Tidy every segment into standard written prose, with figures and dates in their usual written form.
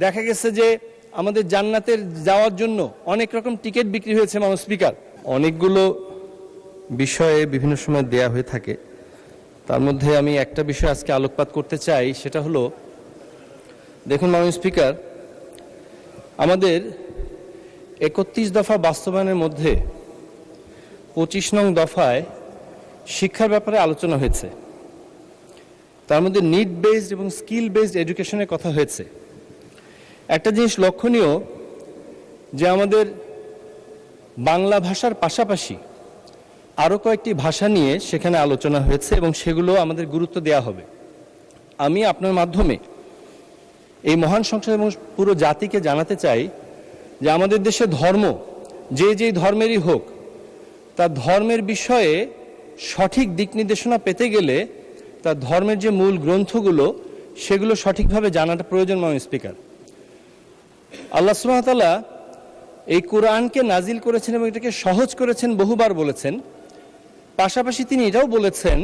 দেখা গেছে যে আমাদের জান্নাতের যাওয়ার জন্য অনেক রকম টিকিট বিক্রি হয়েছে মাননীয় স্পিকার। অনেকগুলো বিষয়ে বিভিন্ন সময় দেয়া হয়ে থাকে, তার মধ্যে আমি একটা বিষয় আজকে আলোকপাত করতে চাই, সেটা হলো দেখুন মাননীয় স্পিকার, আমাদের 31 দফা বাস্তবায়নের মধ্যে 25 নং দফায় শিক্ষার ব্যাপারে আলোচনা হয়েছে। তার মধ্যে নিড বেসড এবং স্কিল বেসড এডুকেশনের কথা হয়েছে। একটা জিনিস লক্ষণীয় যে আমাদের বাংলা ভাষার পাশাপাশি আরও কয়েকটি ভাষা নিয়ে সেখানে আলোচনা হয়েছে এবং সেগুলো আমাদের গুরুত্ব দেওয়া হবে। আমি আপনার মাধ্যমে এই মহান সংসদ এবং পুরো জাতিকে জানাতে চাই যে আমাদের দেশে ধর্ম যে ধর্মেরই হোক, তার ধর্মের বিষয়ে সঠিক দিক নির্দেশনা পেতে গেলে তার ধর্মের যে মূল গ্রন্থগুলো সেগুলো সঠিকভাবে জানাটা প্রয়োজন। মাননীয় স্পিকার, আল্লাহ সুবহানাহু ওয়া তাআলা এই কোরআনকে নাজিল করেছেন এবং এটাকে সহজ করেছেন, বহুবার বলেছেন। পাশাপাশি তিনি এটাও বলেছেন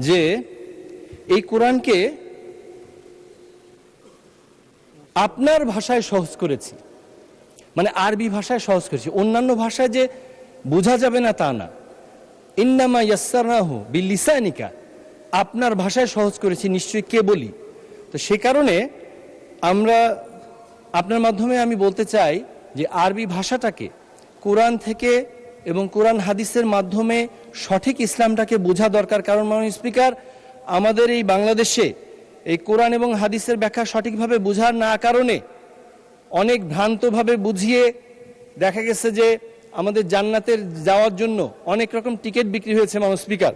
যে এই কোরআনকে আপনার ভাষায় সহজ করেছি, মানে আরবি ভাষায় সহজ করেছি, অন্যান্য ভাষায় যে বোঝা যাবে না তা না। ইন্নামা ইয়াসসারনাহু বিলিসানিকা, আপনার ভাষায় সহজ করেছি, নিশ্চয়ই কে বলি। তো সে কারণে আমরা আপনার মাধ্যমে আমি বলতে চাই যে আরবি ভাষাটাকে কোরআন থেকে এবং কোরআন হাদিসের মাধ্যমে সঠিক ইসলামটাকে বোঝা দরকার। কারণ মাননীয় স্পিকার, আমাদের এই বাংলাদেশে এই কোরআন এবং হাদিসের ব্যাখ্যা সঠিকভাবে বোঝার না কারণে অনেক ভ্রান্তভাবে বুঝিয়ে দেখা গেছে যে আমাদের জান্নাতের যাওয়ার জন্য অনেক রকম টিকিট বিক্রি হয়েছে মাননীয় স্পিকার।